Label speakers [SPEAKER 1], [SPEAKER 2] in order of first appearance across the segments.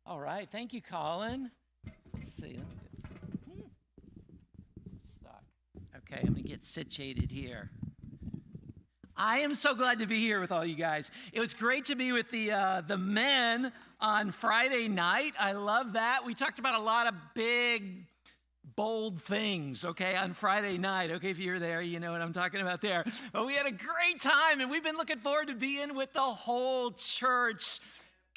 [SPEAKER 1] All right, thank you, Colin. Let's see. I'm stuck. Okay, I'm gonna get situated here. I am so glad to be here with all you guys. It was great to be with the men on Friday night. I love that. We talked about a lot of big, bold things, okay, on Friday night. Okay, if you're there, you know what I'm talking about there. But we had a great time, and we've been looking forward to being with the whole church.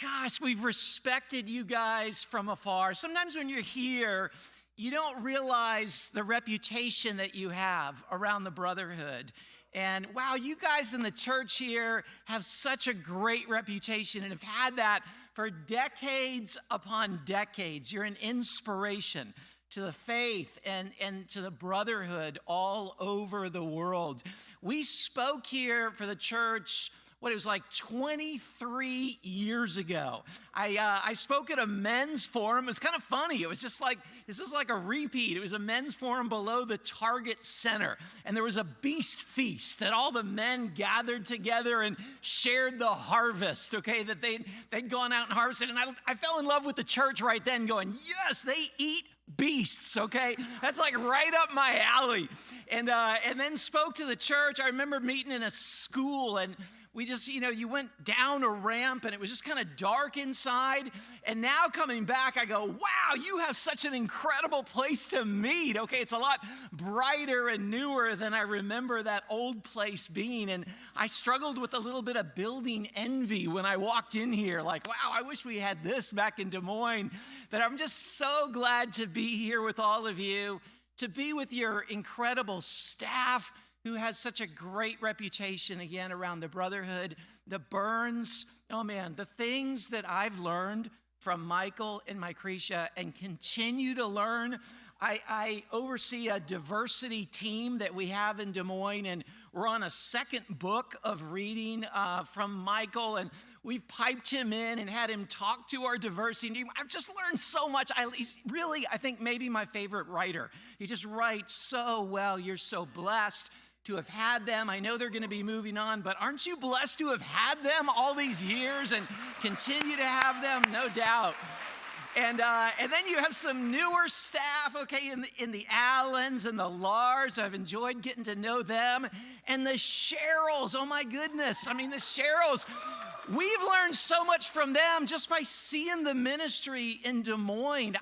[SPEAKER 1] Gosh, we've respected you guys from afar. Sometimes when you're here, you don't realize the reputation that you have around the brotherhood. And wow, you guys in the church here have such a great reputation and have had that for decades upon decades. You're an inspiration to the faith and to the brotherhood all over the world. We spoke here for the church, it was like 23 years ago. I spoke at a men's forum. It was kind of funny. It was just like, this is like a repeat. It was a men's forum below the Target Center. And there was a beast feast that all the men gathered together and shared the harvest, okay, that they'd gone out and harvested. And I fell in love with the church right then going, yes, they eat beasts, okay? That's like right up my alley. And then spoke to the church. I remember meeting in a school, and we just, you went down a ramp and it was just kind of dark inside. And now coming back, I go, wow, you have such an incredible place to meet. Okay, it's a lot brighter and newer than I remember that old place being. And I struggled with a little bit of building envy when I walked in here. Like, wow, I wish we had this back in Des Moines. But I'm just so glad to be here with all of you, to be with your incredible staff, who has such a great reputation, again, around the brotherhood. The Burns, oh man, the things that I've learned from Michael and Micretia and continue to learn. I oversee a diversity team that we have in Des Moines, and we're on a second book of reading from Michael, and we've piped him in and had him talk to our diversity team. I've just learned so much. He's really, I think, maybe my favorite writer. He just writes so well. You're so blessed to have had them. I know they're going to be moving on, but aren't you blessed to have had them all these years and continue to have them? No doubt. And then you have some newer staff, okay, in the Allens and the Lars. I've enjoyed getting to know them. And the Sherrills, oh my goodness. I mean, the Sherrills, we've learned so much from them just by seeing the ministry in Des Moines.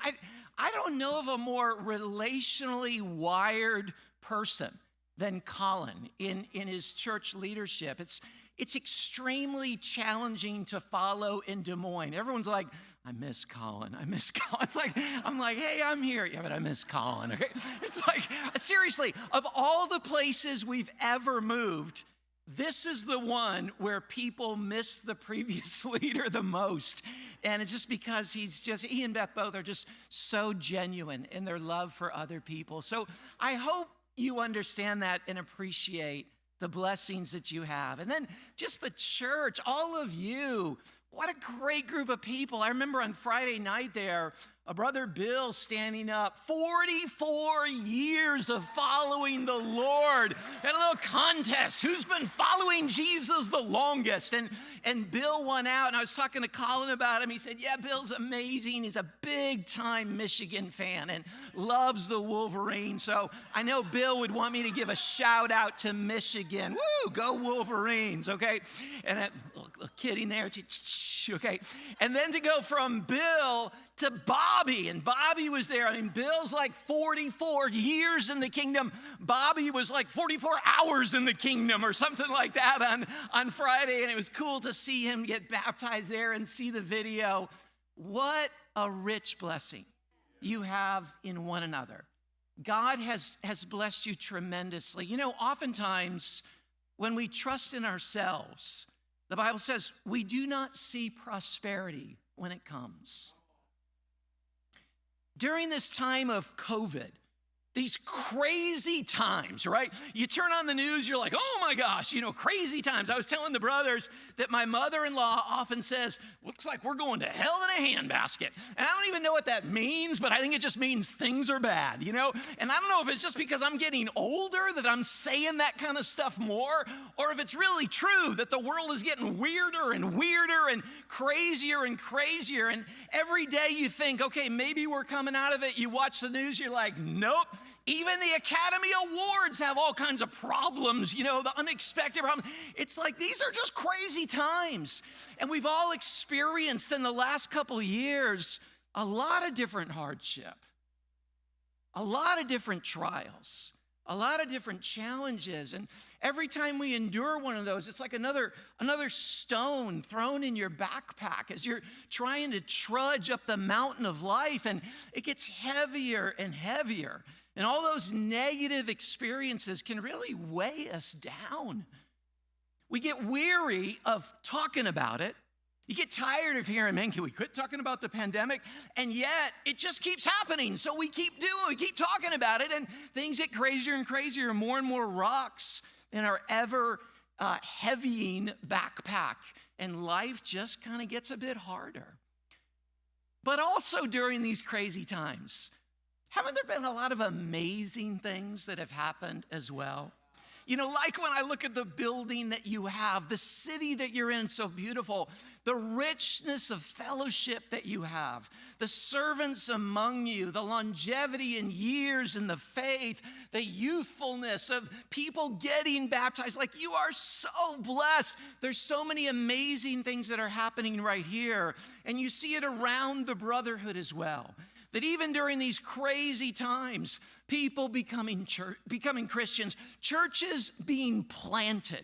[SPEAKER 1] I don't know of a more relationally wired person than Colin in his church leadership. It's extremely challenging to follow in Des Moines. Everyone's like, I miss Colin. I miss Colin. I'm like, hey, I'm here. Yeah, but I miss Colin. Okay? It's like, seriously, of all the places we've ever moved, this is the one where people miss the previous leader the most. And it's just because he and Beth both are just so genuine in their love for other people. So I hope you understand that and appreciate the blessings that you have. And then just the church, all of you, what a great group of people. I remember on Friday night there, a brother Bill standing up, 44 years of following the Lord. Had a little contest, who's been following Jesus the longest? And Bill won out, and I was talking to Colin about him. He said, yeah, Bill's amazing. He's a big-time Michigan fan and loves the Wolverines. So I know Bill would want me to give a shout-out to Michigan. Woo, go Wolverines, okay? And a little kidding there, okay? And then to go from Bill to Bobby, and Bobby was there. I mean, Bill's like 44 years in the kingdom. Bobby was like 44 hours in the kingdom or something like that on Friday, and it was cool to see him get baptized there and see the video. What a rich blessing you have in one another. God has blessed you tremendously. You know, oftentimes when we trust in ourselves, the Bible says we do not see prosperity when it comes. During this time of COVID, these crazy times, right? You turn on the news, you're like, oh my gosh, crazy times. I was telling the brothers that my mother-in-law often says, looks like we're going to hell in a handbasket. And I don't even know what that means, but I think it just means things are bad, And I don't know if it's just because I'm getting older that I'm saying that kind of stuff more, or if it's really true that the world is getting weirder and weirder and crazier and crazier. And every day you think, okay, maybe we're coming out of it. You watch the news, you're like, nope. Even the Academy Awards have all kinds of problems, the unexpected problems. It's like these are just crazy times. And we've all experienced in the last couple of years a lot of different hardship, a lot of different trials, a lot of different challenges. And every time we endure one of those, it's like another stone thrown in your backpack as you're trying to trudge up the mountain of life, and it gets heavier and heavier. And all those negative experiences can really weigh us down. We get weary of talking about it. You get tired of hearing, man, can we quit talking about the pandemic? And yet, it just keeps happening. So we keep talking about it, and things get crazier and crazier, more and more rocks in our ever heavying backpack. And life just kind of gets a bit harder. But also during these crazy times, haven't there been a lot of amazing things that have happened as well? Like when I look at the building that you have, the city that you're in, so beautiful, the richness of fellowship that you have, the servants among you, the longevity in years in the faith, the youthfulness of people getting baptized. Like, you are so blessed. There's so many amazing things that are happening right here. And you see it around the brotherhood as well. That even during these crazy times, people becoming Christians, churches being planted,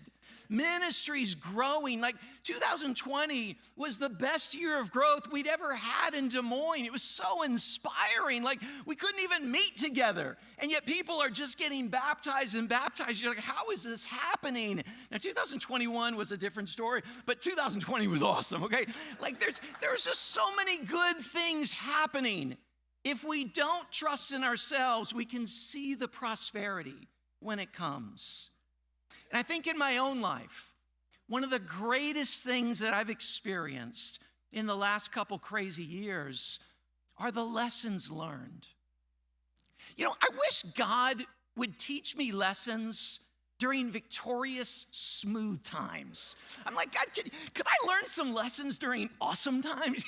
[SPEAKER 1] ministries growing. Like 2020 was the best year of growth we'd ever had in Des Moines. It was so inspiring. Like, we couldn't even meet together. And yet people are just getting baptized and baptized. You're like, how is this happening? Now, 2021 was a different story, but 2020 was awesome, okay? Like, there's just so many good things happening. If we don't trust in ourselves, we can see the prosperity when it comes. And I think in my own life, one of the greatest things that I've experienced in the last couple crazy years are the lessons learned. I wish God would teach me lessons during victorious, smooth times. I'm like, God, could I learn some lessons during awesome times?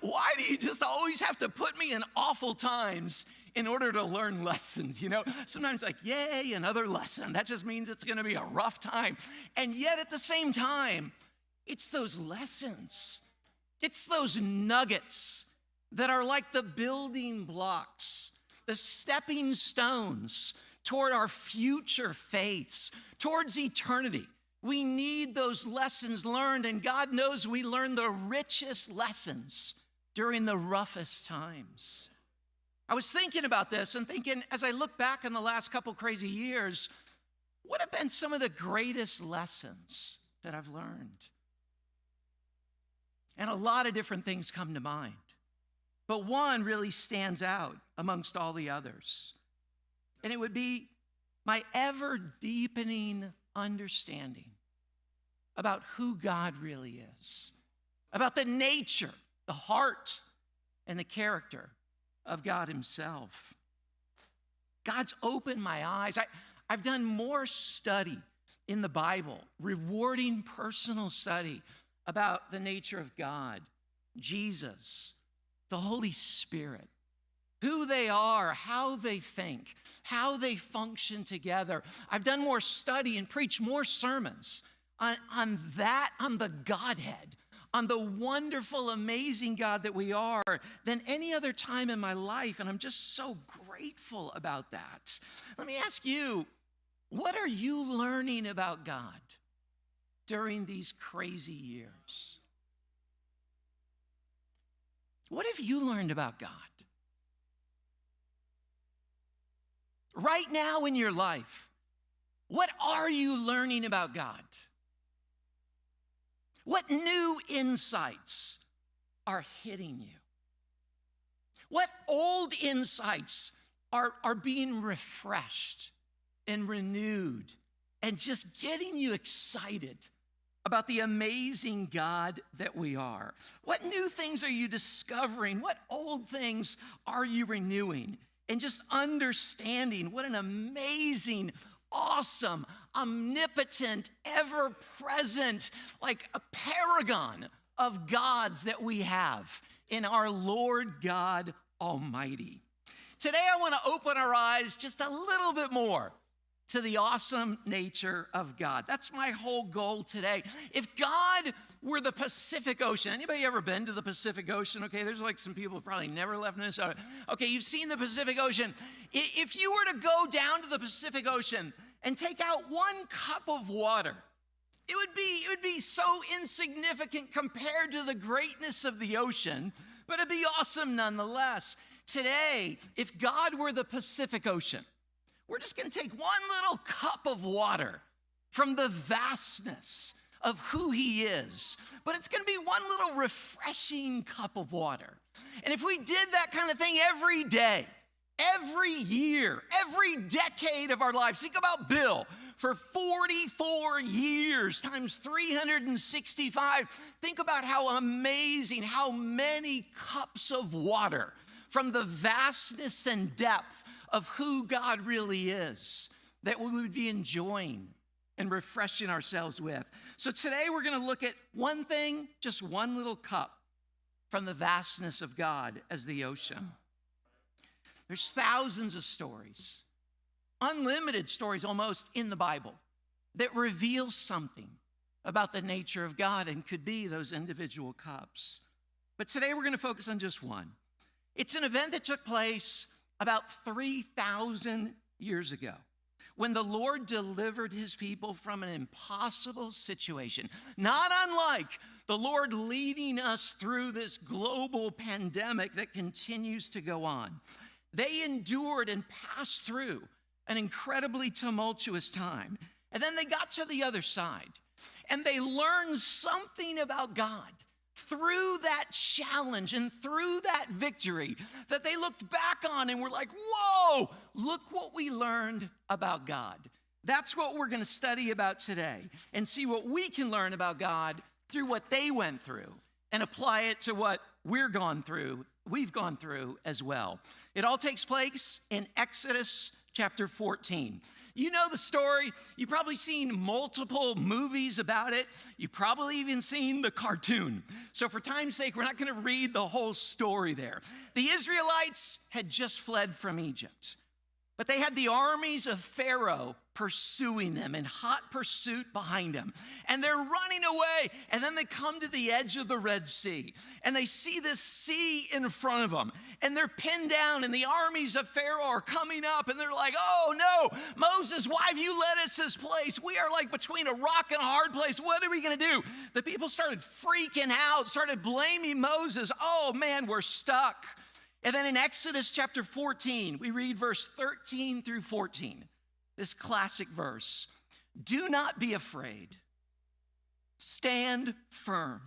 [SPEAKER 1] Why do you just always have to put me in awful times in order to learn lessons? Sometimes like, yay, another lesson. That just means it's gonna be a rough time. And yet at the same time, it's those lessons, it's those nuggets that are like the building blocks, the stepping stones toward our future faiths, towards eternity. We need those lessons learned, and God knows we learn the richest lessons during the roughest times. I was thinking about this and thinking, as I look back on the last couple crazy years, what have been some of the greatest lessons that I've learned? And a lot of different things come to mind, but one really stands out amongst all the others. And it would be my ever-deepening understanding about who God really is, about the nature, the heart, and the character of God himself. God's opened my eyes. I've done more study in the Bible, rewarding personal study about the nature of God, Jesus, the Holy Spirit, who they are, how they think, how they function together. I've done more study and preached more sermons on the Godhead, on the wonderful, amazing God that we are than any other time in my life, and I'm just so grateful about that. Let me ask you, what are you learning about God during these crazy years? What have you learned about God? Right now in your life, what are you learning about God? What new insights are hitting you? What old insights are being refreshed and renewed and just getting you excited about the amazing God that we are? What new things are you discovering? What old things are you renewing? And just understanding what an amazing, awesome, omnipotent, ever-present, like a paragon of gods that we have in our Lord God Almighty. Today, I want to open our eyes just a little bit more to the awesome nature of God. That's my whole goal today. If God were the Pacific Ocean, anybody ever been to the Pacific Ocean? Okay, there's like some people who probably never left Minnesota. Okay, you've seen the Pacific Ocean. If you were to go down to the Pacific Ocean and take out 1 cup of water, it would be so insignificant compared to the greatness of the ocean, but it'd be awesome nonetheless. Today, if God were the Pacific Ocean, we're just going to take 1 little cup of water from the vastness of who he is, but it's going to be 1 little refreshing cup of water. And if we did that kind of thing every day, every year, every decade of our lives, think about Bill. For 44 years times 365, think about how amazing, how many cups of water from the vastness and depth of who God really is that we would be enjoying and refreshing ourselves with. So today we're going to look at one thing, just 1 little cup from the vastness of God as the ocean. There's thousands of stories, unlimited stories almost in the Bible that reveal something about the nature of God and could be those individual cups. But today we're going to focus on just one. It's an event that took place about 3,000 years ago when the Lord delivered his people from an impossible situation, not unlike the Lord leading us through this global pandemic that continues to go on. They endured and passed through an incredibly tumultuous time. And then they got to the other side, and they learned something about God through that challenge and through that victory that they looked back on and were like, whoa, look what we learned about God. That's what we're going to study about today and see what we can learn about God through what they went through and apply it to what we've gone through as well. It all takes place in Exodus chapter 14. You know the story. You've probably seen multiple movies about it. You've probably even seen the cartoon. So for time's sake, we're not going to read the whole story there. The Israelites had just fled from Egypt, but they had the armies of Pharaoh pursuing them in hot pursuit behind them. And they're running away, and then they come to the edge of the Red Sea, and they see this sea in front of them, and they're pinned down, and the armies of Pharaoh are coming up, and they're like, oh no, Moses, why have you led us this place? We are like between a rock and a hard place. What are we going to do? The people started freaking out, started blaming Moses. Oh man, we're stuck. And then in Exodus chapter 14, we read verse 13 through 14. This classic verse, do not be afraid. Stand firm.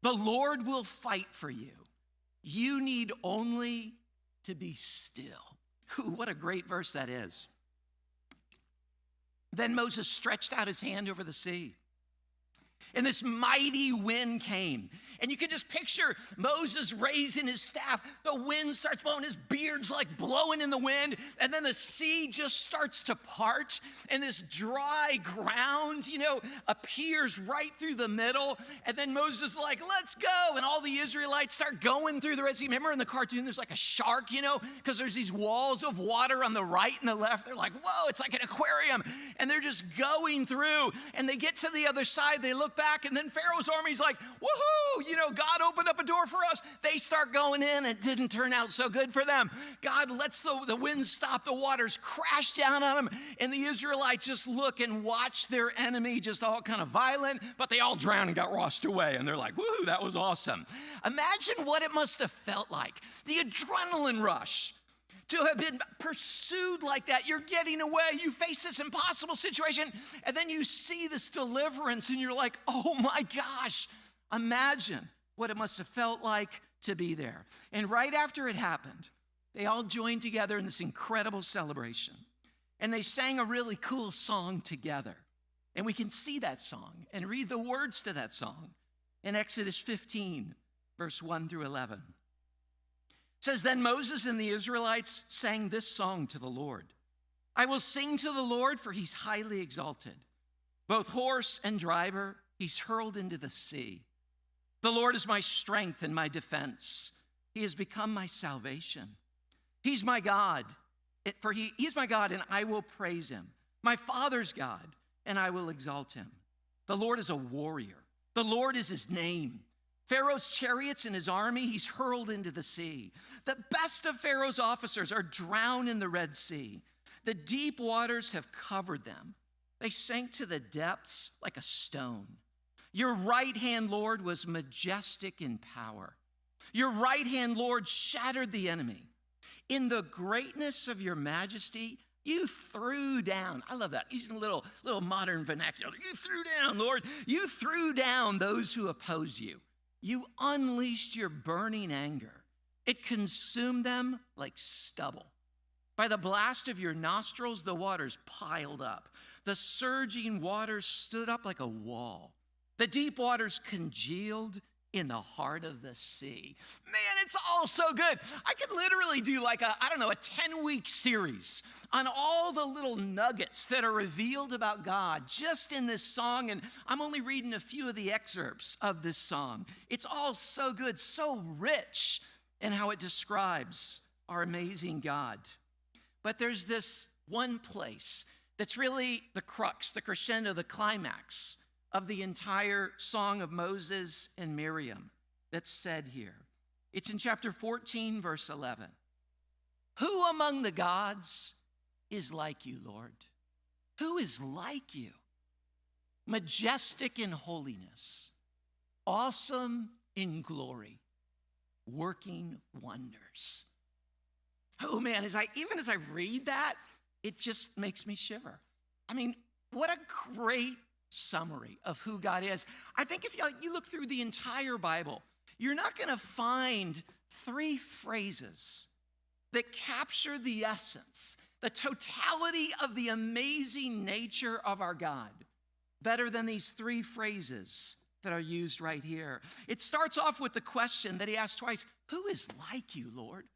[SPEAKER 1] The Lord will fight for you. You need only to be still. Ooh, what a great verse that is. Then Moses stretched out his hand over the sea, and this mighty wind came. And you can just picture Moses raising his staff. The wind starts blowing. His beard's like blowing in the wind. And then the sea just starts to part. And this dry ground, appears right through the middle. And then Moses is like, let's go. And all the Israelites start going through the Red Sea. Remember in the cartoon, there's like a shark, because there's these walls of water on the right and the left. They're like, whoa, it's like an aquarium. And they're just going through. And they get to the other side. They look back. And then Pharaoh's army's like, woohoo, God opened up a door for us. They start going in. It didn't turn out so good for them. God lets the wind stop. The waters crash down on them. And the Israelites just look and watch their enemy just all kind of violent, but they all drowned and got washed away. And they're like, woohoo, that was awesome. Imagine what it must have felt like. The adrenaline rush to have been pursued like that. You're getting away. You face this impossible situation. And then you see this deliverance and you're like, oh my gosh. Imagine what it must have felt like to be there. And right after it happened, They all joined together in this incredible celebration. And they sang a really cool song together. And we can see that song and read the words to that song in Exodus 15, verse 1 through 11. It says, "Then Moses and the Israelites sang this song to the Lord. I will sing to the Lord, for he's highly exalted. Both horse and driver, he's hurled into the sea. The Lord is my strength and my defense. He has become my salvation. He's my God, for he's my God, and I will praise him. My Father's God, and I will exalt him. The Lord is a warrior. The Lord is his name. Pharaoh's chariots and his army, he's hurled into the sea. The best of Pharaoh's officers are drowned in the Red Sea. The deep waters have covered them. They sank to the depths like a stone. Your right hand, Lord, was majestic in power. Your right hand, Lord, shattered the enemy. In the greatness of your majesty, you threw down." I love that. Using a little modern vernacular. "You threw down, Lord. You threw down those who oppose you. You unleashed your burning anger. It consumed them like stubble. By the blast of your nostrils, the waters piled up. The surging waters stood up like a wall. The deep waters congealed in the heart of the sea." Man, it's all so good. I could literally do like a 10-week series on all the little nuggets that are revealed about God just in this song. And I'm only reading a few of the excerpts of this song. It's all so good, so rich in how it describes our amazing God. But there's this one place that's really the crux, the crescendo, the climax of the entire song of Moses and Miriam that's said here. It's in chapter 14, verse 11. "Who among the gods is like you, Lord? Who is like you? Majestic in holiness, awesome in glory, working wonders." Oh man, even as I read that, it just makes me shiver. I mean, what a great summary of who God is. I think if you look through the entire Bible, you're not going to find 3 phrases that capture the essence, the totality of the amazing nature of our God better than these 3 phrases that are used right here. It starts off with the question that he asked twice, "Who is like you, Lord?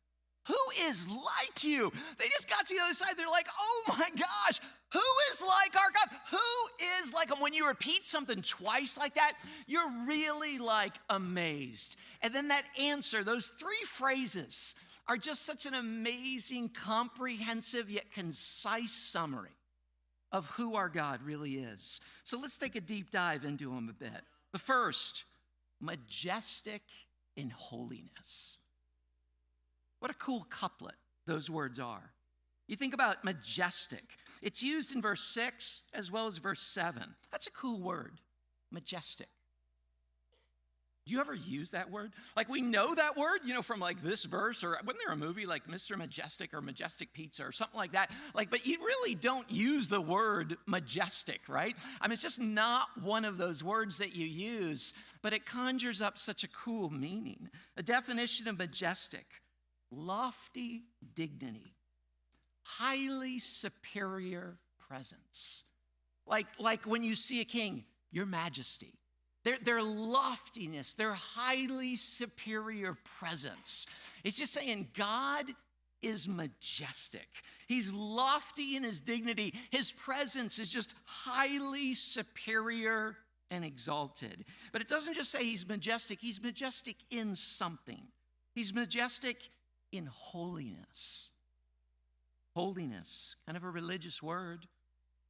[SPEAKER 1] Who is like you?" They just got to the other side. They're like, "Oh my gosh, who is like our God? Who is like him?" When you repeat something twice like that, you're really like amazed. And then that answer, those 3 phrases are just such an amazing, comprehensive, yet concise summary of who our God really is. So let's take a deep dive into him a bit. The first, majestic in holiness. What a cool couplet those words are. You think about majestic. It's used in verse 6 as well as verse 7. That's a cool word, majestic. Do you ever use that word? Like we know that word, from like this verse, or wasn't there a movie like Mr. Majestic or Majestic Pizza or something like that? But you really don't use the word majestic, right? I mean, it's just not one of those words that you use, but it conjures up such a cool meaning. A definition of majestic: lofty dignity, highly superior presence. Like when you see a king, your majesty. Their loftiness, their highly superior presence. It's just saying God is majestic. He's lofty in his dignity. His presence is just highly superior and exalted. But it doesn't just say he's majestic in something. He's majestic in holiness. Holiness, kind of a religious word,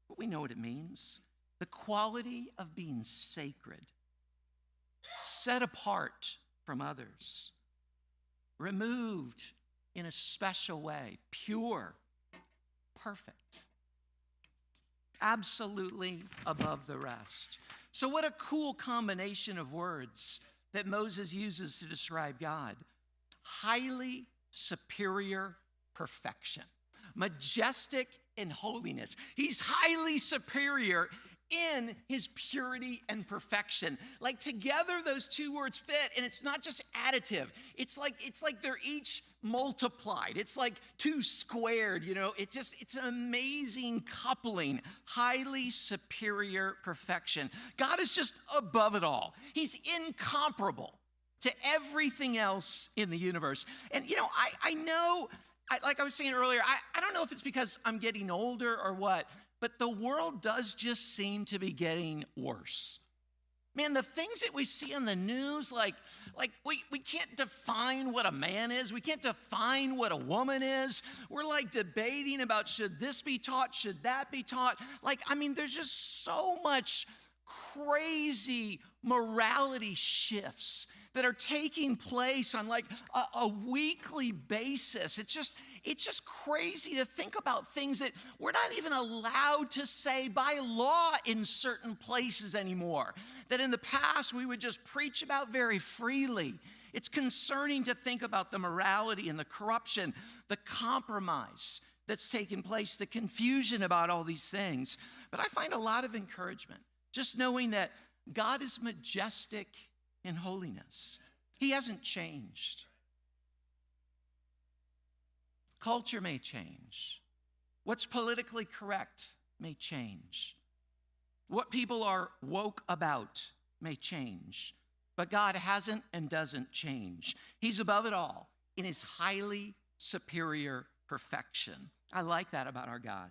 [SPEAKER 1] but we know what it means. The quality of being sacred, set apart from others, removed in a special way, pure, perfect, absolutely above the rest. So what a cool combination of words that Moses uses to describe God. Highly superior perfection, majestic in holiness. He's highly superior in his purity and perfection. Like together those two words fit, and it's not just additive. It's like they're each multiplied. It's like 2 squared, you know. It's an amazing coupling, highly superior perfection. God is just above it all. He's incomparable to everything else in the universe. And you know, I know, like I was saying earlier, I don't know if it's because I'm getting older or what, but the world does just seem to be getting worse. Man, the things that we see on the news, like we can't define what a man is. We can't define what a woman is. We're like debating about, should this be taught? Should that be taught? Like, I mean, there's just so much crazy morality shifts that are taking place on like a weekly basis. It's just crazy to think about things that we're not even allowed to say by law in certain places anymore, that in the past we would just preach about very freely. It's concerning to think about the morality and the corruption, the compromise that's taken place, the confusion about all these things. But I find a lot of encouragement just knowing that God is majestic in holiness. He hasn't changed. Culture may change. What's politically correct may change. What people are woke about may change. But God hasn't and doesn't change. He's above it all in his highly superior perfection. I like that about our God.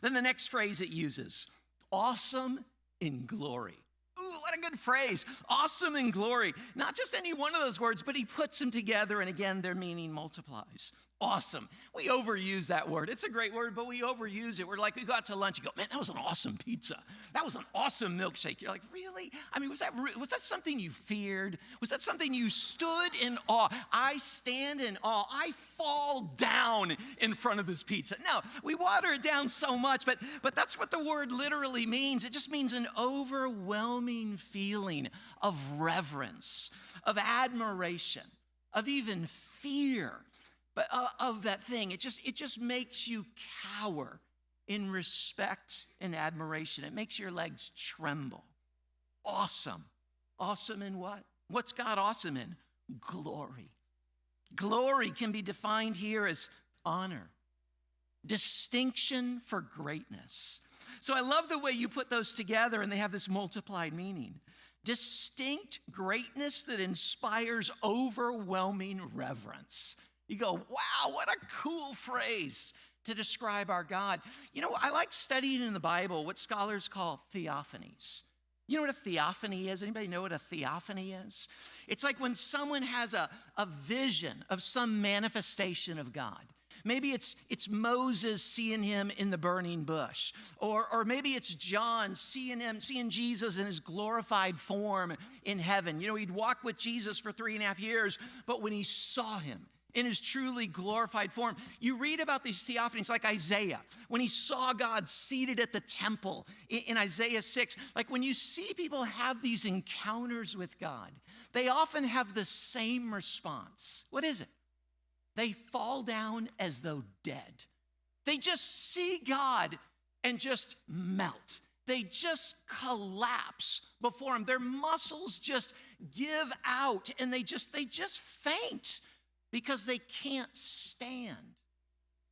[SPEAKER 1] Then the next phrase it uses, awesome in glory. Ooh, what a good phrase. Awesome in glory. Not just any one of those words, but he puts them together, and again, their meaning multiplies. Awesome. We overuse that word. It's a great word, but we overuse it. We're like, we go out to lunch, you go, man, that was an awesome pizza. That was an awesome milkshake. You're like, really? I mean, was that something you feared? Was that something you stood in awe? I stand in awe. I fall down in front of this pizza. No, we water it down so much, but that's what the word literally means. It just means an overwhelming feeling of reverence, of admiration, of even fear. But of that thing, it just makes you cower in respect and admiration. It makes your legs tremble. Awesome. Awesome in what? What's God awesome in? Glory. Glory can be defined here as honor, distinction for greatness. So I love the way you put those together, and they have this multiplied meaning. Distinct greatness that inspires overwhelming reverence. You go, wow, what a cool phrase to describe our God. You know, I like studying in the Bible what scholars call theophanies. You know what a theophany is? Anybody know what a theophany is? It's like when someone has a vision of some manifestation of God. Maybe it's Moses seeing him in the burning bush. Or maybe it's John seeing Jesus in his glorified form in heaven. You know, he'd walked with Jesus for 3.5 years, but when he saw him in his truly glorified form, you read about these theophanies like Isaiah, when he saw God seated at the temple in Isaiah 6. Like when you see people have these encounters with God, they often have the same response. What is it? They fall down as though dead. They just see God and just melt. They just collapse before him. Their muscles just give out, and they just faint because they can't stand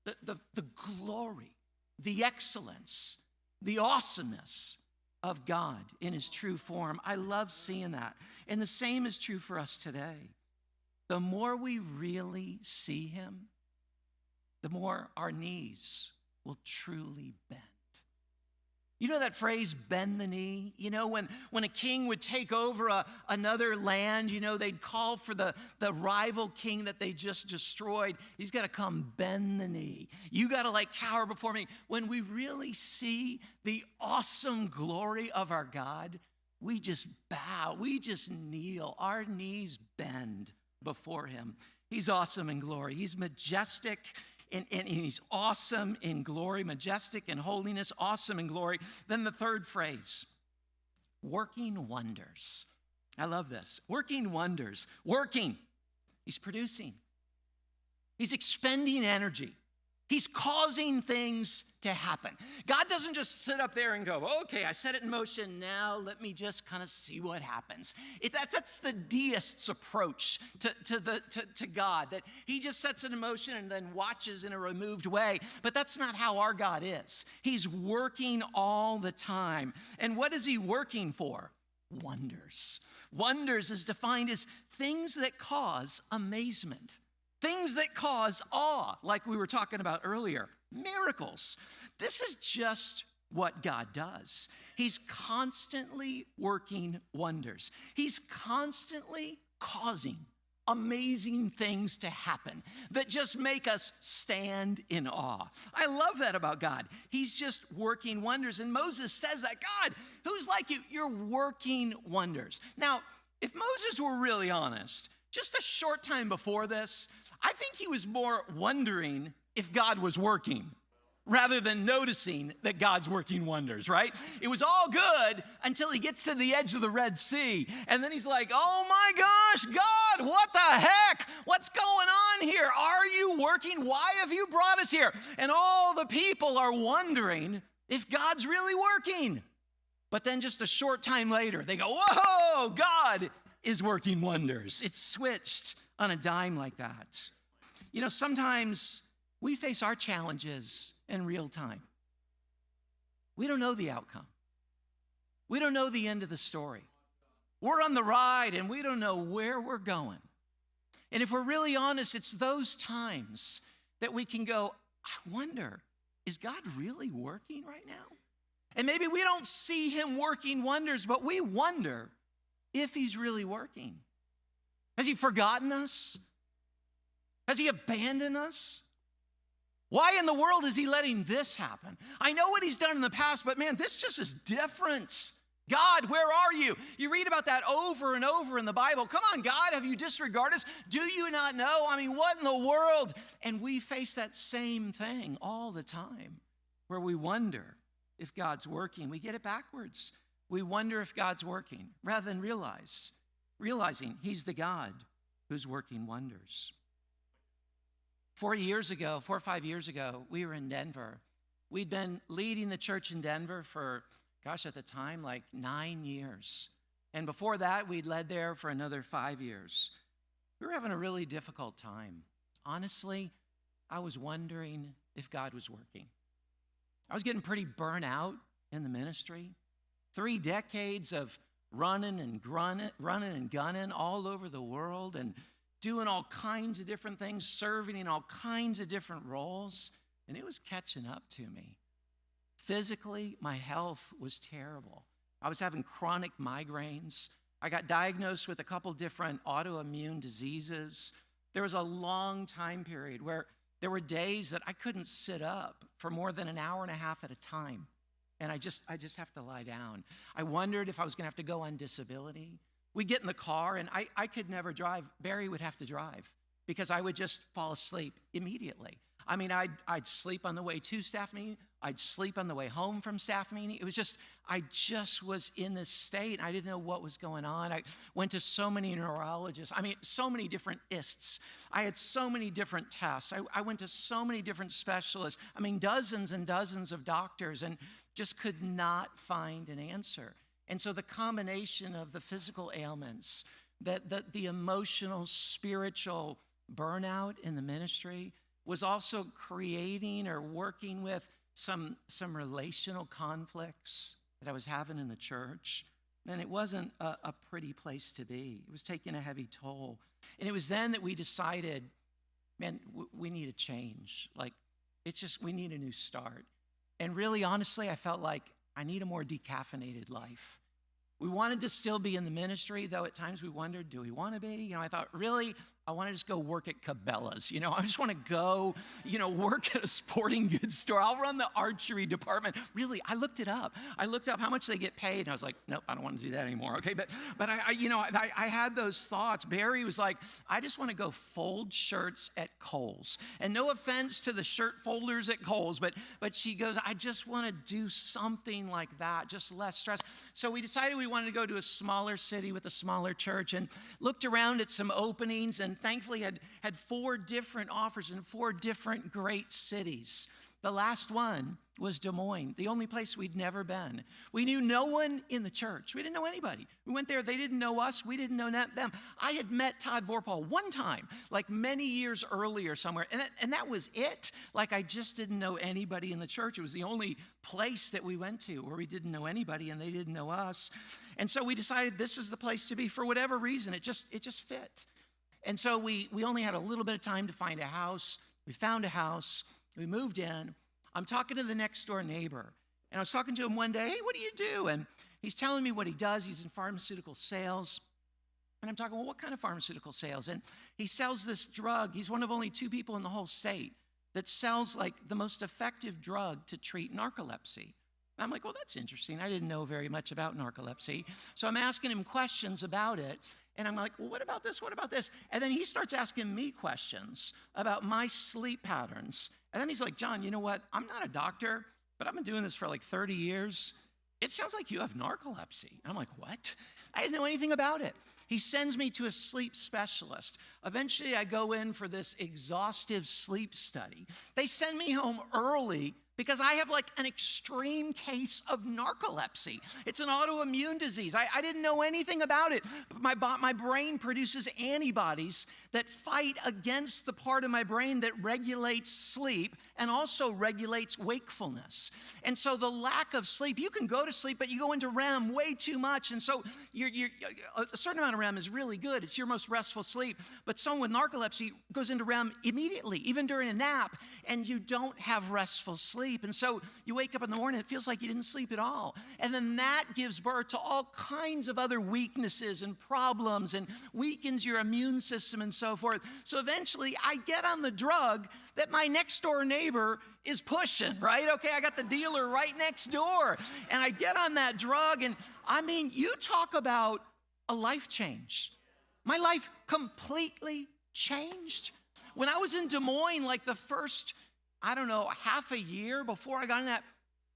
[SPEAKER 1] the glory, the excellence, the awesomeness of God in his true form. I love seeing that. And the same is true for us today. The more we really see him, the more our knees will truly bend. You know that phrase, bend the knee? You know, when a king would take over another land, you know, they'd call for the rival king that they just destroyed. He's got to come bend the knee. You got to like cower before me. When we really see the awesome glory of our God, we just bow, we just kneel, our knees bend before him. He's awesome in glory. He's majestic and he's awesome in glory, majestic in holiness, awesome in glory. Then the third phrase, working wonders. I love this. Working wonders. Working. He's producing. He's expending energy. He's causing things to happen. God doesn't just sit up there and go, okay, I set it in motion, now let me just kind of see what happens. That's the deist's approach to God, that he just sets it in motion and then watches in a removed way. But that's not how our God is. He's working all the time. And what is he working for? Wonders. Wonders is defined as things that cause amazement. Things that cause awe, like we were talking about earlier. Miracles. This is just what God does. He's constantly working wonders. He's constantly causing amazing things to happen that just make us stand in awe. I love that about God. He's just working wonders. And Moses says that, God, who's like you? You're working wonders. Now, if Moses were really honest, just a short time before this, I think he was more wondering if God was working rather than noticing that God's working wonders, right? It was all good until he gets to the edge of the Red Sea. And then he's like, oh my gosh, God, what the heck? What's going on here? Are you working? Why have you brought us here? And all the people are wondering if God's really working. But then just a short time later, they go, whoa, God is working wonders. It's switched on a dime like that. You know, sometimes we face our challenges in real time. We don't know the outcome. We don't know the end of the story. We're on the ride and we don't know where we're going. And if we're really honest, it's those times that we can go, I wonder, is God really working right now? And maybe we don't see him working wonders, but we wonder if he's really working. Has he forgotten us? Has he abandoned us? Why in the world is he letting this happen? I know what he's done in the past, but man, this just is different. God, where are you? You read about that over and over in the Bible. Come on, God, have you disregarded us? Do you not know? I mean, what in the world? And we face that same thing all the time, where we wonder if God's working. We get it backwards. We wonder if God's working rather than realizing he's the God who's working wonders. 4 or 5 years ago, we were in Denver. We'd been leading the church in Denver for, at the time, like 9 years. And before that, we'd led there for another 5 years. We were having a really difficult time. Honestly, I was wondering if God was working. I was getting pretty burnt out in the ministry. 3 decades of running and gunning all over the world and doing all kinds of different things, serving in all kinds of different roles, and it was catching up to me. Physically, my health was terrible. I was having chronic migraines. I got diagnosed with a couple different autoimmune diseases. There was a long time period where there were days that I couldn't sit up for more than an hour and a half at a time, and I just have to lie down. I wondered if I was going to have to go on disability. We'd get in the car, and I could never drive. Barry would have to drive because I would just fall asleep immediately. I mean, I'd sleep on the way to staff meeting. I'd sleep on the way home from staff meeting. It was just, I just was in this state. I didn't know what was going on. I went to so many neurologists. I mean, so many different ists. I had so many different tests. I went to so many different specialists. I mean, dozens and dozens of doctors, and just could not find an answer. And so the combination of the physical ailments, the emotional, spiritual burnout in the ministry was also creating or working with some relational conflicts that I was having in the church. And it wasn't a pretty place to be. It was taking a heavy toll. And it was then that we decided, man, we need a change. Like, it's just, we need a new start. And really, honestly, I felt like I need a more decaffeinated life. We wanted to still be in the ministry, though at times we wondered, do we want to be? You know, I thought, really, I want to just go work at Cabela's. You know, I just want to go, work at a sporting goods store. I'll run the archery department. Really, I looked it up. I looked up how much they get paid, and I was like, nope, I don't want to do that anymore. Okay, but I had those thoughts. Barry was like, I just want to go fold shirts at Kohl's. And no offense to the shirt folders at Kohl's, but she goes, I just want to do something like that, just less stress. So we decided we wanted to go to a smaller city with a smaller church, and looked around at some openings, and and thankfully had 4 different offers in 4 different great cities. The last one was Des Moines, the only place we'd never been. We knew no one in the church. We didn't know anybody. We went there. They didn't know us. We didn't know them. I had met Todd Vorpahl one time, like many years earlier somewhere, and that was it. Like I just didn't know anybody in the church. It was the only place that we went to where we didn't know anybody and they didn't know us. And so we decided this is the place to be. For whatever reason, it just fit. And so we only had a little bit of time to find a house. We found a house. We moved in. I'm talking to the next door neighbor. And I was talking to him one day, hey, what do you do? And he's telling me what he does. He's in pharmaceutical sales. And I'm talking, well, what kind of pharmaceutical sales? And he sells this drug. He's one of only 2 people in the whole state that sells like the most effective drug to treat narcolepsy. And I'm like, well, that's interesting. I didn't know very much about narcolepsy. So I'm asking him questions about it. And I'm like, well, what about this? What about this? And then he starts asking me questions about my sleep patterns. And then he's like, John, you know what? I'm not a doctor, but I've been doing this for like 30 years. It sounds like you have narcolepsy. And I'm like, what? I didn't know anything about it. He sends me to a sleep specialist. Eventually, I go in for this exhaustive sleep study. They send me home early because I have like an extreme case of narcolepsy. It's an autoimmune disease. I didn't know anything about it. My brain produces antibodies that fight against the part of my brain that regulates sleep and also regulates wakefulness. And so the lack of sleep, you can go to sleep, but you go into REM way too much. And so a certain amount of REM is really good. It's your most restful sleep. But someone with narcolepsy goes into REM immediately, even during a nap, and you don't have restful sleep. And so you wake up in the morning, it feels like you didn't sleep at all. And then that gives birth to all kinds of other weaknesses and problems and weakens your immune system and so forth. So eventually I get on the drug that my next door neighbor is pushing, right? Okay, I got the dealer right next door. And I get on that drug, and I mean, you talk about a life change. My life completely changed. When I was in Des Moines, like the first, half a year before I got in that,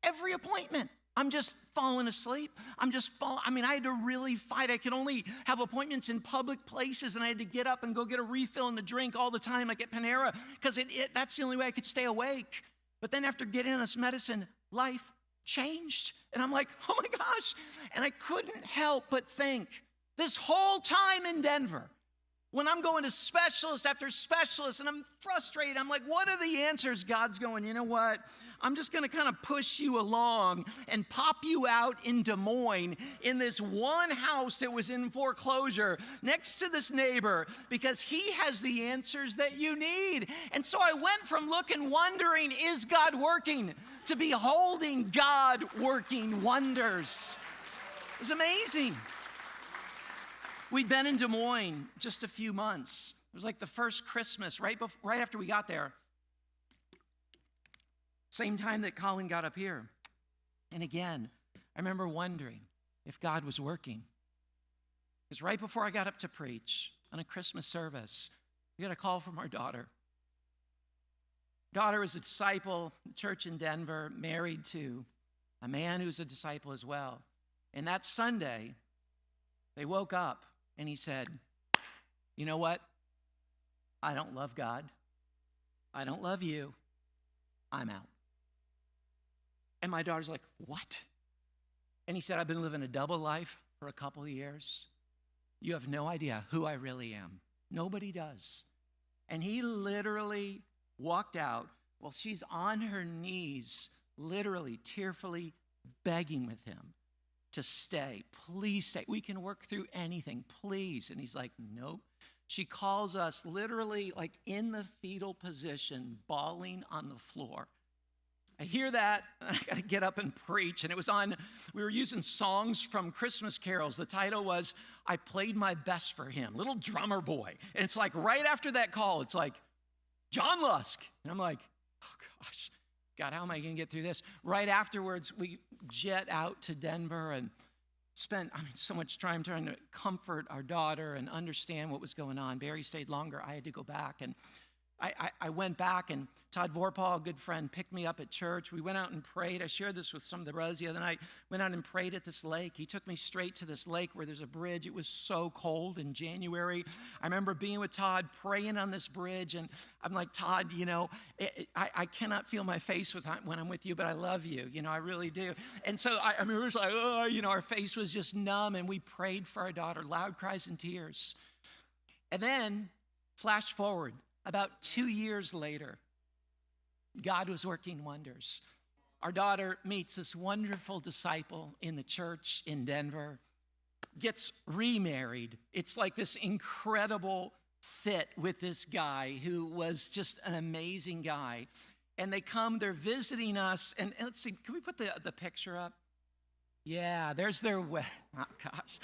[SPEAKER 1] every appointment, I'm just falling asleep. I had to really fight. I could only have appointments in public places, and I had to get up and go get a refill and a drink all the time, like at Panera, because that's the only way I could stay awake. But then after getting on this medicine, life changed. And I'm like, oh my gosh. And I couldn't help but think, this whole time in Denver, when I'm going to specialist after specialist and I'm frustrated, I'm like, what are the answers? God's going, you know what? I'm just going to kind of push you along and pop you out in Des Moines in this one house that was in foreclosure next to this neighbor because he has the answers that you need. And so I went from looking, wondering, is God working, to beholding God working wonders. It was amazing. We'd been in Des Moines just a few months. It was like the first Christmas, right after we got there. Same time that Colin got up here. And again, I remember wondering if God was working. Because right before I got up to preach on a Christmas service, we got a call from our daughter. Daughter was a disciple in the church in Denver, married to a man who's a disciple as well. And that Sunday, they woke up and he said, you know what? I don't love God. I don't love you. I'm out. And my daughter's like, what? And he said, I've been living a double life for a couple of years. You have no idea who I really am. Nobody does. And he literally walked out while she's on her knees, literally tearfully begging with him to stay. Please stay. We can work through anything, please. And he's like, nope. She calls us literally like in the fetal position, bawling on the floor. I hear that, and I got to get up and preach. And it was we were using songs from Christmas carols. The title was, I Played My Best for Him, Little Drummer Boy. And it's like right after that call, it's like, John Lusk. And I'm like, oh gosh, God, how am I going to get through this? Right afterwards, we jet out to Denver and spent so much time trying to comfort our daughter and understand what was going on. Barry stayed longer. I had to go back. And I went back, and Todd Vorpahl, a good friend, picked me up at church. We went out and prayed. I shared this with some of the brothers the other night. Went out and prayed at this lake. He took me straight to this lake where there's a bridge. It was so cold in January. I remember being with Todd, praying on this bridge, and I'm like, Todd, I cannot feel my face when I'm with you, but I love you. I really do. And so I remember it was like, our face was just numb, and we prayed for our daughter, loud cries and tears. And then, flash forward, about 2 years later, God was working wonders. Our daughter meets this wonderful disciple in the church in Denver, gets remarried. It's like this incredible fit with this guy who was just an amazing guy. And they're visiting us. And let's see, can we put the picture up? Yeah, there's their wedding. Oh, gosh.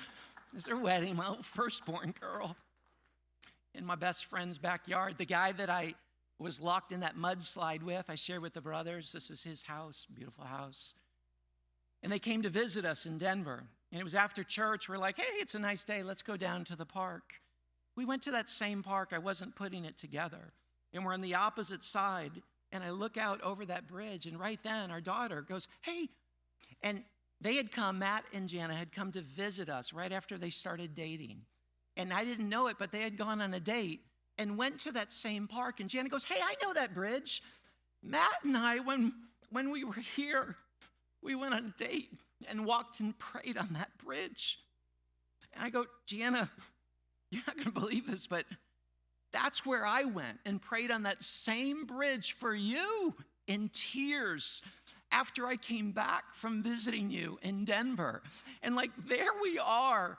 [SPEAKER 1] There's their wedding, my little firstborn girl, in my best friend's backyard. The guy that I was locked in that mudslide with, I shared with the brothers. This is his house, beautiful house. And they came to visit us in Denver. And it was after church. We're like, hey, it's a nice day. Let's go down to the park. We went to that same park. I wasn't putting it together. And we're on the opposite side. And I look out over that bridge. And right then, our daughter goes, hey. And they had come, Matt and Jana had come to visit us right after they started dating. And I didn't know it, but they had gone on a date and went to that same park. And Jana goes, hey, I know that bridge. Matt and I, when we were here, we went on a date and walked and prayed on that bridge. And I go, Jana, you're not going to believe this, but that's where I went and prayed on that same bridge for you in tears after I came back from visiting you in Denver. And like, there we are.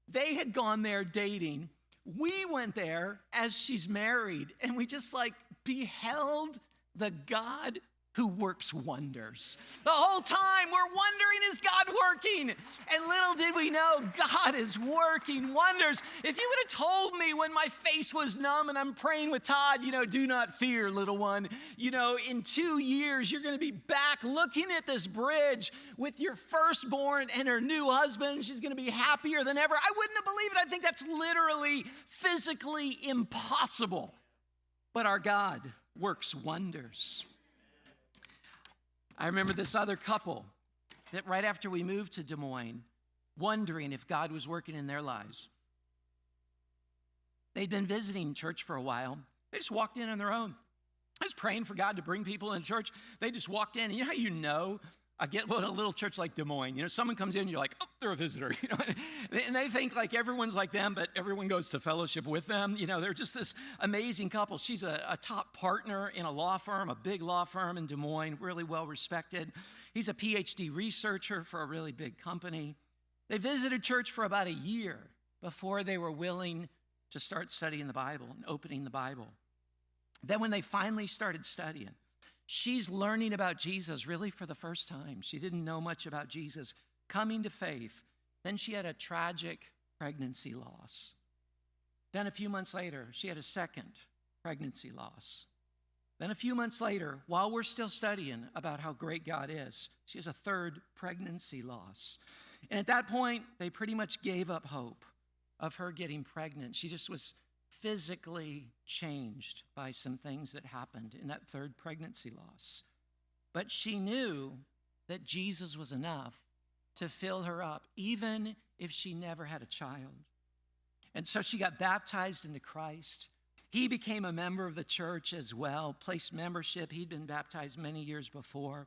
[SPEAKER 1] They had gone there dating. We went there as she's married, and we just beheld the God who works wonders. The whole time we're wondering, is God working? And little did we know, God is working wonders. If you would have told me when my face was numb and I'm praying with Todd, do not fear, little one. In 2 years, you're going to be back looking at this bridge with your firstborn and her new husband. She's going to be happier than ever. I wouldn't have believed it. I think that's literally, physically impossible. But our God works wonders. I remember this other couple that right after we moved to Des Moines, wondering if God was working in their lives. They'd been visiting church for a while. They just walked in on their own. I was praying for God to bring people in church. They just walked in. And you know how I get a little church like Des Moines. Someone comes in, you're like, oh, they're a visitor. And they think like everyone's like them, but everyone goes to fellowship with them. They're just this amazing couple. She's a top partner in a law firm, a big law firm in Des Moines, really well respected. He's a PhD researcher for a really big company. They visited church for about a year before they were willing to start studying the Bible and opening the Bible. Then when they finally started studying, she's learning about Jesus really for the first time. She didn't know much about Jesus, coming to faith. Then she had a tragic pregnancy loss. Then a few months later, she had a second pregnancy loss. Then a few months later, while we're still studying about how great God is, she has a third pregnancy loss. And at that point, they pretty much gave up hope of her getting pregnant. She just was physically changed by some things that happened in that third pregnancy loss. But she knew that Jesus was enough to fill her up, even if she never had a child. And so she got baptized into Christ. He became a member of the church as well, placed membership. He'd been baptized many years before.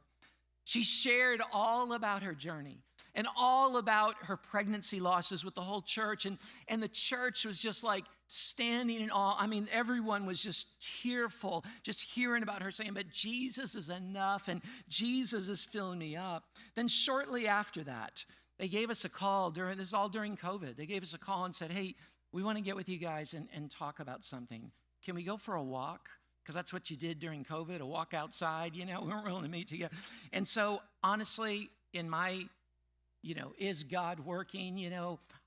[SPEAKER 1] She shared all about her journey and all about her pregnancy losses with the whole church. And the church was just like standing in awe. I mean, everyone was just tearful, just hearing about her saying, but Jesus is enough and Jesus is filling me up. Then shortly after that, they gave us a call this is all during COVID. They gave us a call and said, hey, we want to get with you guys and talk about something. Can we go for a walk? Because that's what you did during COVID, a walk outside, we weren't willing to meet together. And so honestly, in my, is God working?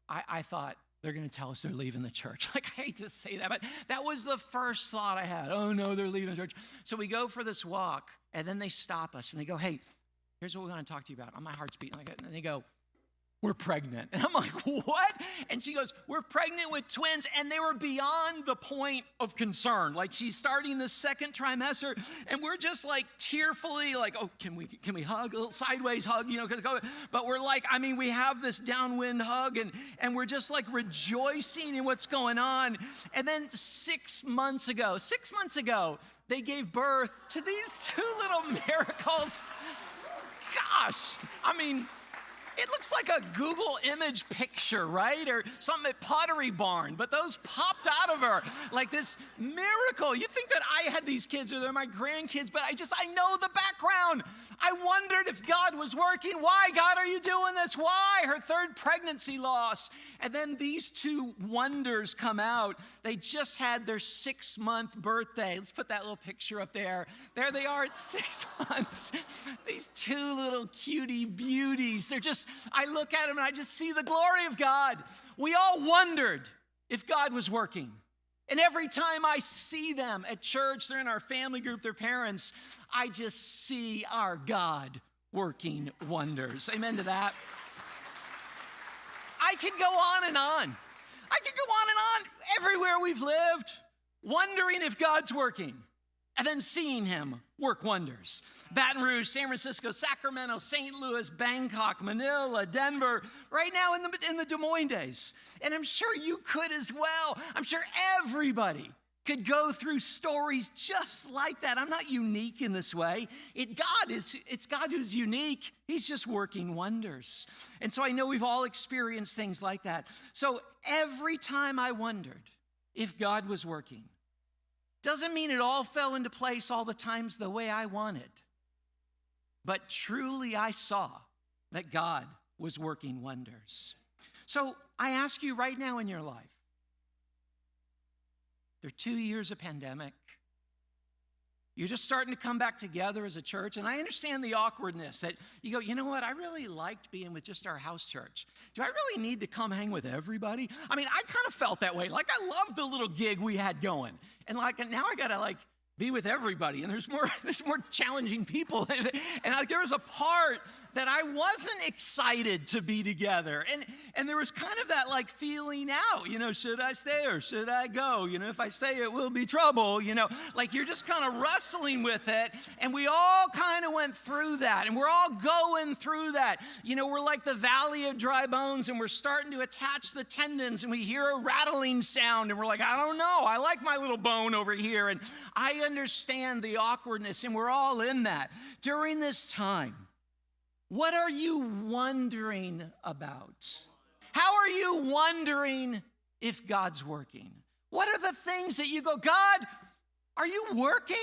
[SPEAKER 1] I thought they're going to tell us they're leaving the church. I hate to say that, but that was the first thought I had. Oh no, they're leaving the church. So we go for this walk and then they stop us and they go, hey, here's what we want to talk to you about. My heart's beating like that. And they go, we're pregnant. And I'm like, what? And she goes, we're pregnant with twins. And they were beyond the point of concern. Like, she's starting the second trimester, and we're just like tearfully like, oh, can we hug? A little sideways hug, you know, but we're like, I mean, we have this downwind hug, and we're just like rejoicing in what's going on. And then 6 months ago, they gave birth to these two little miracles. Gosh, I mean, it looks like a Google image picture, right? Or something at Pottery Barn, but those popped out of her like this miracle. You think that I had these kids or they're my grandkids, but I know the background. I wondered if God was working. Why, God, are you doing this? Why? Her third pregnancy loss. And then these two wonders come out. They just had their 6-month birthday. Let's put that little picture up there. There they are at 6 months. These two little cutie beauties. I look at them and I just see the glory of God. We all wondered if God was working. And every time I see them at church, they're in our family group, their parents, I just see our God working wonders. Amen to that. I could go on and on. I could go on and on everywhere we've lived, wondering if God's working, and then seeing him work wonders. Baton Rouge, San Francisco, Sacramento, St. Louis, Bangkok, Manila, Denver, right now in the Des Moines days. And I'm sure you could as well. I'm sure everybody could go through stories just like that. I'm not unique in this way. It's God who's unique. He's just working wonders. And so I know we've all experienced things like that. So every time I wondered if God was working, doesn't mean it all fell into place all the times the way I wanted. But truly I saw that God was working wonders. So I ask you right now in your life, there are 2 years of pandemic. You're just starting to come back together as a church. And I understand the awkwardness that you go, you know what? I really liked being with just our house church. Do I really need to come hang with everybody? I mean, I kind of felt that way. Like, I loved the little gig we had going. And like, now I got to be with everybody. And there's more challenging people. And there was a part that I wasn't excited to be together. And there was kind of that feeling out, should I stay or should I go? If I stay, it will be trouble, you're just kind of wrestling with it. And we all kind of went through that. And we're all going through that. We're like the valley of dry bones, and we're starting to attach the tendons, and we hear a rattling sound, and we're like, I don't know. I like my little bone over here. And I understand the awkwardness, and we're all in that. During this time, what are you wondering about? How are you wondering if God's working? What are the things that you go, God, are you working?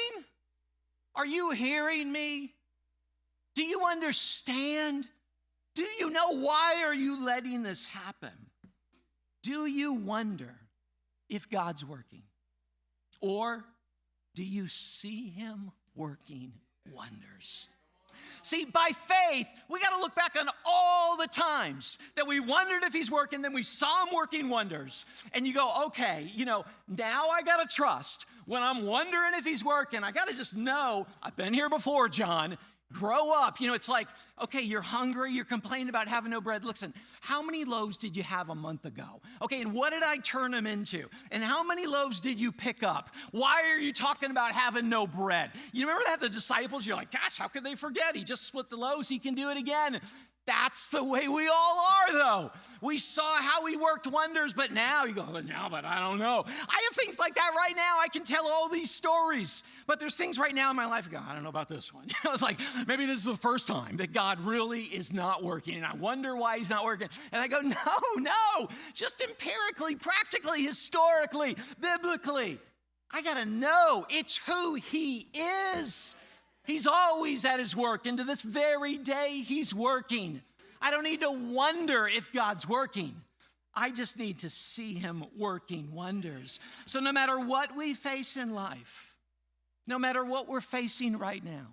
[SPEAKER 1] Are you hearing me? Do you understand? Do you know why are you letting this happen? Do you wonder if God's working? Or do you see him working wonders? See, by faith, we got to look back on all the times that we wondered if he's working, then we saw him working wonders. And you go, okay, now I got to trust. When I'm wondering if he's working, I got to just know, I've been here before, John. Grow up. It's like, okay, you're hungry. You're complaining about having no bread. Listen, how many loaves did you have a month ago? Okay, and what did I turn them into? And how many loaves did you pick up? Why are you talking about having no bread? You remember that the disciples, you're like, gosh, how could they forget? He just split the loaves. He can do it again. That's the way we all are, though. We saw how he worked wonders, but now you go, but I don't know. I have things like that right now. I can tell all these stories, but there's things right now in my life I go, I don't know about this one. It's like, maybe this is the first time that God really is not working, and I wonder why he's not working. And I go, no, just empirically, practically, historically, biblically. I got to know it's who he is. He's always at his work, and to this very day, he's working. I don't need to wonder if God's working. I just need to see him working wonders. So no matter what we face in life, no matter what we're facing right now,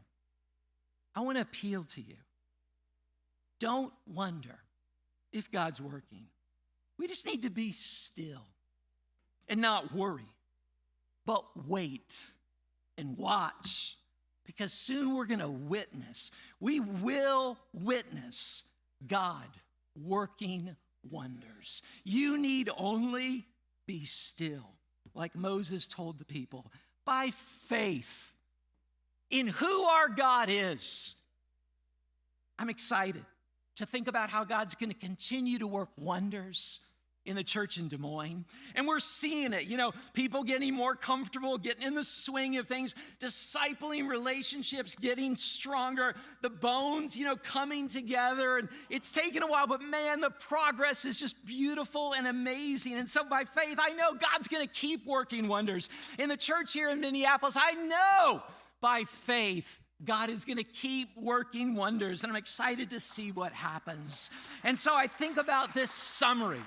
[SPEAKER 1] I want to appeal to you. Don't wonder if God's working. We just need to be still and not worry, but wait and watch. Because soon we're going to witness. We will witness God working wonders. You need only be still, like Moses told the people, by faith in who our God is. I'm excited to think about how God's going to continue to work wonders in the church in Des Moines. And we're seeing it, people getting more comfortable, getting in the swing of things, discipling relationships, getting stronger, the bones, coming together. And it's taken a while, but man, the progress is just beautiful and amazing. And so by faith, I know God's going to keep working wonders. In the church here in Minneapolis, I know by faith, God is going to keep working wonders. And I'm excited to see what happens. And so I think about this summary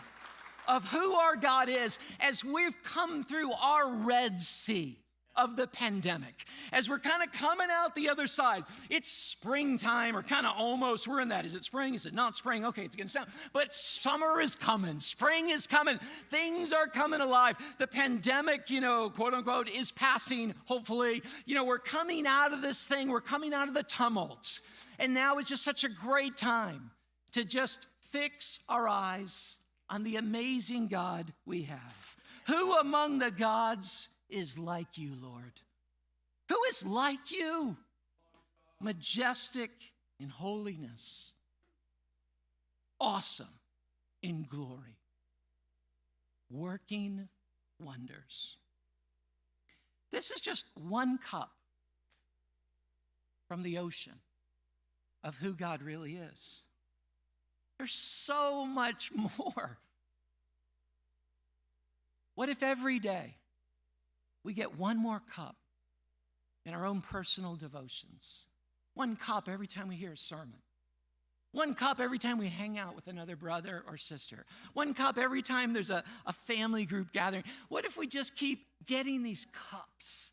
[SPEAKER 1] of who our God is as we've come through our Red Sea of the pandemic. As we're kind of coming out the other side, it's springtime, or kind of almost, we're in that. Is it spring? Is it not spring? Okay, it's going to sound, but summer is coming. Spring is coming. Things are coming alive. The pandemic, quote unquote, is passing, hopefully. We're coming out of this thing. We're coming out of the tumults. And now is just such a great time to just fix our eyes on the amazing God we have. Who among the gods is like you, Lord? Who is like you? Majestic in holiness, awesome in glory, working wonders. This is just one cup from the ocean of who God really is. There's so much more. What if every day we get one more cup in our own personal devotions? One cup every time we hear a sermon. One cup every time we hang out with another brother or sister. One cup every time there's a family group gathering. What if we just keep getting these cups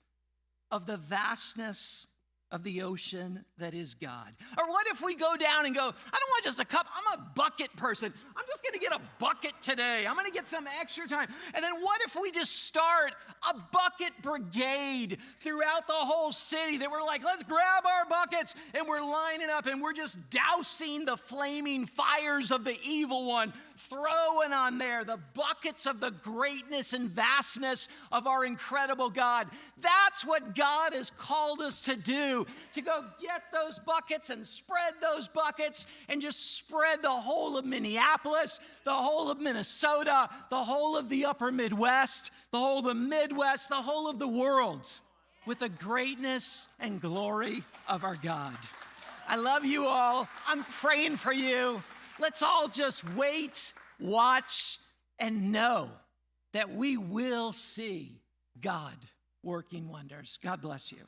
[SPEAKER 1] of the vastness of the ocean that is God? Or what if we go down and go, I don't want just a cup, I'm a bucket person. I'm just going to get a bucket today. I'm going to get some extra time. And then what if we just start a bucket brigade throughout the whole city that we're like, let's grab our buckets, and we're lining up and we're just dousing the flaming fires of the evil one, throwing on there the buckets of the greatness and vastness of our incredible God. That's what God has called us to do, to go get those buckets and spread those buckets and just spread the whole of Minneapolis, the whole of Minnesota, the whole of the upper Midwest, the whole of the Midwest, the whole of the world with the greatness and glory of our God. I love you all. I'm praying for you. Let's all just wait, watch, and know that we will see God working wonders. God bless you.